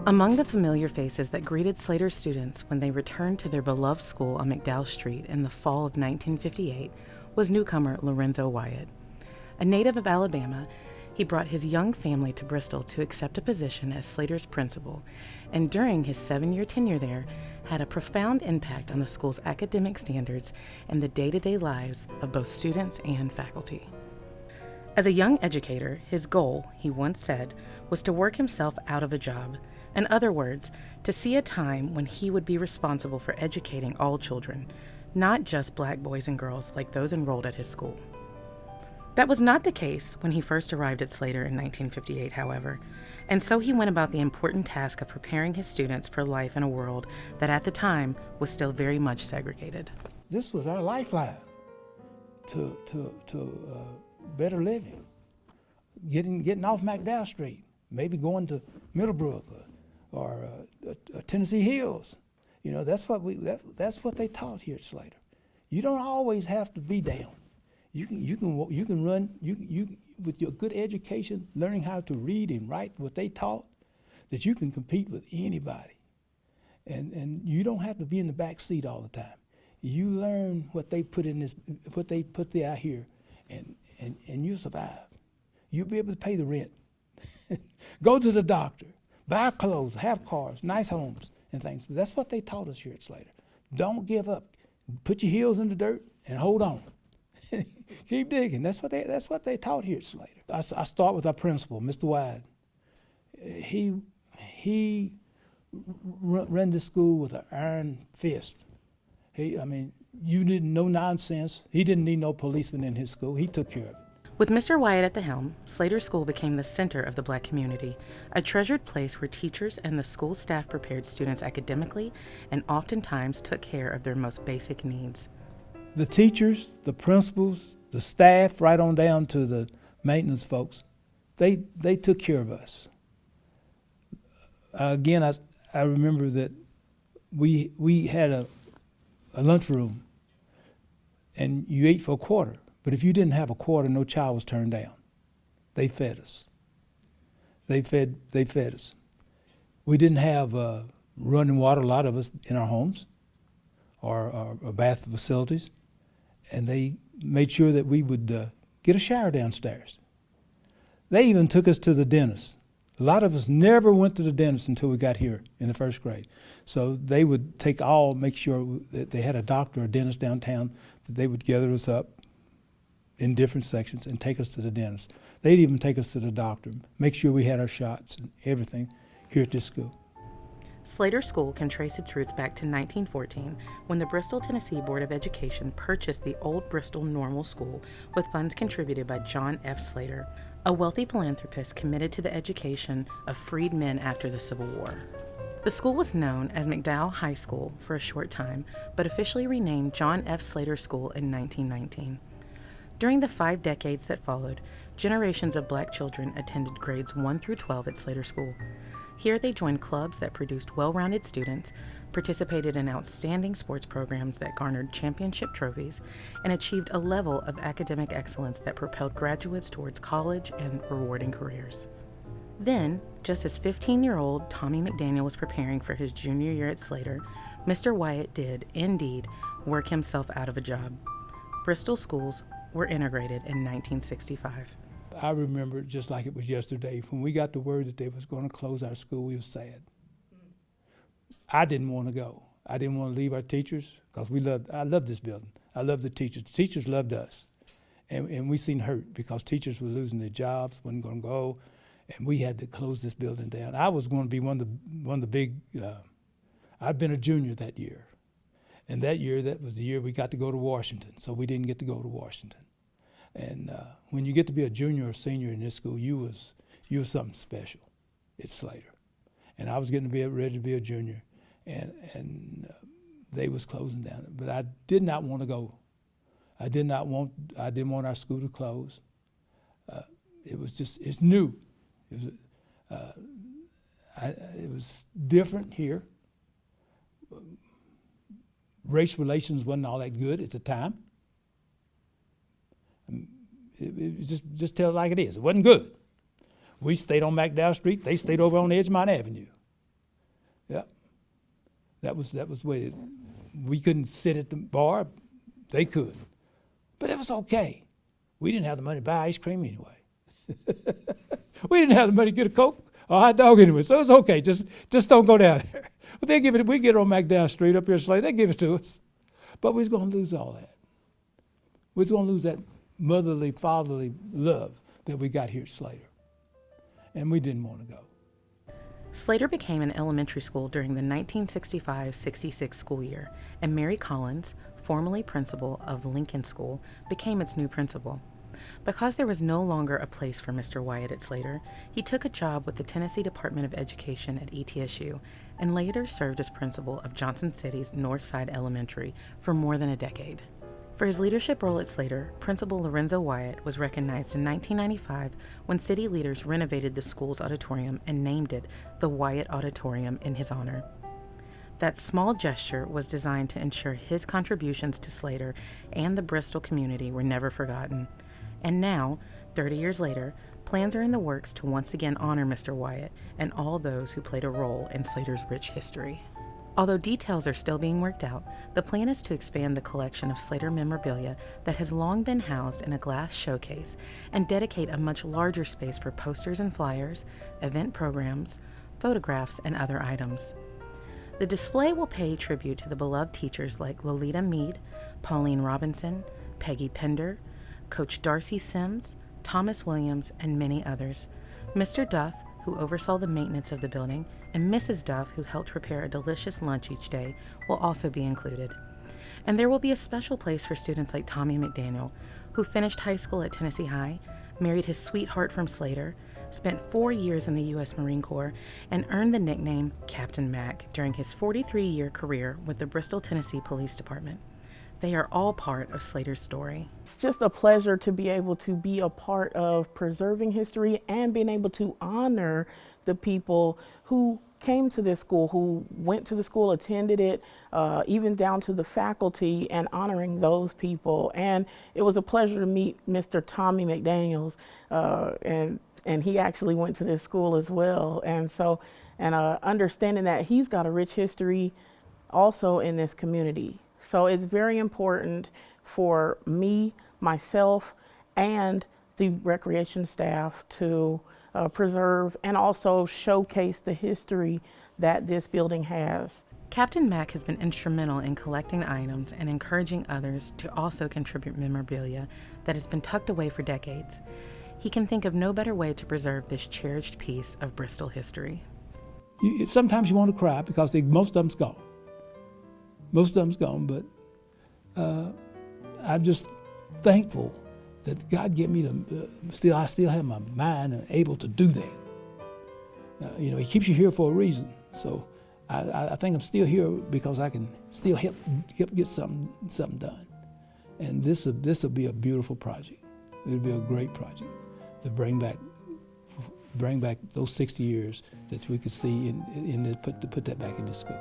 Among the familiar faces that greeted Slater students when they returned to their beloved school on McDowell Street in the fall of 1958 was newcomer Lorenzo Wyatt. A native of Alabama, he brought his young family to Bristol to accept a position as Slater's principal, and during his 7-year tenure there, had a profound impact on the school's academic standards and the day-to-day lives of both students and faculty. As a young educator, his goal, he once said, was to work himself out of a job. In other words, to see a time when he would be responsible for educating all children, not just black boys and girls like those enrolled at his school. That was not the case when he first arrived at Slater in 1958, however, and so he went about the important task of preparing his students for life in a world that at the time was still very much segregated. This was our lifeline to better living, getting off McDowell Street, maybe going to Middlebrook or Tennessee Hills. You know, that's what they taught here at Slater. You don't always have to be down. You can run with your good education, learning how to read and write what they taught, that you can compete with anybody. And you don't have to be in the back seat all the time. You learn what they put there out here, and you survive. You'll be able to pay the rent, go to the doctor, buy clothes, have cars, nice homes and things. But that's what they taught us here at Slater. Don't give up. Put your heels in the dirt and hold on. Keep digging. That's what they taught here at Slater. I start with our principal, Mr. Wyatt. He ran the school with an iron fist. You didn't no nonsense. He didn't need no policeman in his school. He took care of it. With Mr. Wyatt at the helm, Slater School became the center of the black community, a treasured place where teachers and the school staff prepared students academically and oftentimes took care of their most basic needs. The teachers, the principals, the staff, right on down to the maintenance folks, they took care of us. Again, I remember that we had a lunchroom, and you ate for a quarter. But if you didn't have a quarter, no child was turned down. They fed us. They fed us. We didn't have running water, a lot of us, in our homes or bath facilities. And they made sure that we would get a shower downstairs. They even took us to the dentist. A lot of us never went to the dentist until we got here in the first grade. So they would make sure that they had a doctor or a dentist downtown, that they would gather us up in different sections and take us to the dentist. They'd even take us to the doctor, make sure we had our shots and everything here at this school. Slater School can trace its roots back to 1914 when the Bristol, Tennessee Board of Education purchased the old Bristol Normal School with funds contributed by John F. Slater, a wealthy philanthropist committed to the education of freed men after the Civil War. The school was known as McDowell High School for a short time, but officially renamed John F. Slater School in 1919. During the 5 decades that followed, generations of black children attended grades 1 through 12 at Slater School. Here they joined clubs that produced well-rounded students, participated in outstanding sports programs that garnered championship trophies, and achieved a level of academic excellence that propelled graduates towards college and rewarding careers. Then, just as 15-year-old Tommy McDaniel was preparing for his junior year at Slater, Mr. Wyatt did, indeed, work himself out of a job. Bristol schools were integrated in 1965. I remember it just like it was yesterday. When we got the word that they was going to close our school, we were sad. I didn't want to go. I didn't want to leave our teachers because I loved this building. I loved the teachers. The teachers loved us. And we seen hurt because teachers were losing their jobs, wasn't going to go, and we had to close this building down. I was going to be one of the big, I'd been a junior that year. And that was the year we got to go to Washington, so we didn't get to go to Washington. And when you get to be a junior or senior in this school, you was something special at Slater. And I was getting to be ready to be a junior, and they was closing down. But I did not want to go. I didn't want our school to close. It's new. It was different here. Race relations wasn't all that good at the time. It just tell it like it is. It wasn't good. We stayed on McDowell Street. They stayed over on Edgemont Avenue. Yeah. That was the way we couldn't sit at the bar. They could. But it was okay. We didn't have the money to buy ice cream anyway. We didn't have the money to get a Coke or a hot dog anyway, so it was okay. Just don't go down there. But they give it. We get it on McDowell Street up here in Slater. They give it to us. But we was going to lose all that. We was going to lose that motherly, fatherly love that we got here at Slater. And we didn't want to go. Slater became an elementary school during the 1965-66 school year, and Mary Collins, formerly principal of Lincoln School, became its new principal. Because there was no longer a place for Mr. Wyatt at Slater, he took a job with the Tennessee Department of Education at ETSU and later served as principal of Johnson City's Northside Elementary for more than a decade. For his leadership role at Slater, Principal Lorenzo Wyatt was recognized in 1995 when city leaders renovated the school's auditorium and named it the Wyatt Auditorium in his honor. That small gesture was designed to ensure his contributions to Slater and the Bristol community were never forgotten. And now, 30 years later, plans are in the works to once again honor Mr. Wyatt and all those who played a role in Slater's rich history. Although details are still being worked out, the plan is to expand the collection of Slater memorabilia that has long been housed in a glass showcase and dedicate a much larger space for posters and flyers, event programs, photographs, and other items. The display will pay tribute to the beloved teachers like Lolita Mead, Pauline Robinson, Peggy Pender, Coach Darcy Sims, Thomas Williams, and many others. Mr. Duff, who oversaw the maintenance of the building, and Mrs. Duff, who helped prepare a delicious lunch each day, will also be included. And there will be a special place for students like Tommy McDaniel, who finished high school at Tennessee High, married his sweetheart from Slater, spent 4 years in the U.S. Marine Corps, and earned the nickname Captain Mac during his 43-year career with the Bristol, Tennessee Police Department. They are all part of Slater's story. It's just a pleasure to be able to be a part of preserving history and being able to honor the people who came to this school, who went to the school, attended it, even down to the faculty, and honoring those people. And it was a pleasure to meet Mr. Tommy McDaniels, and he actually went to this school as well. And so, understanding that he's got a rich history also in this community. So it's very important for me, myself, and the recreation staff to preserve and also showcase the history that this building has. Captain Mac has been instrumental in collecting items and encouraging others to also contribute memorabilia that has been tucked away for decades. He can think of no better way to preserve this cherished piece of Bristol history. Sometimes you want to cry because most of them's gone. Most of them's gone, but I'm just thankful that God gave me I still have my mind and able to do that. He keeps you here for a reason. So I think I'm still here because I can still help get something done. And this will be a beautiful project. It'll be a great project to bring back those 60 years that we could see put that back in the school.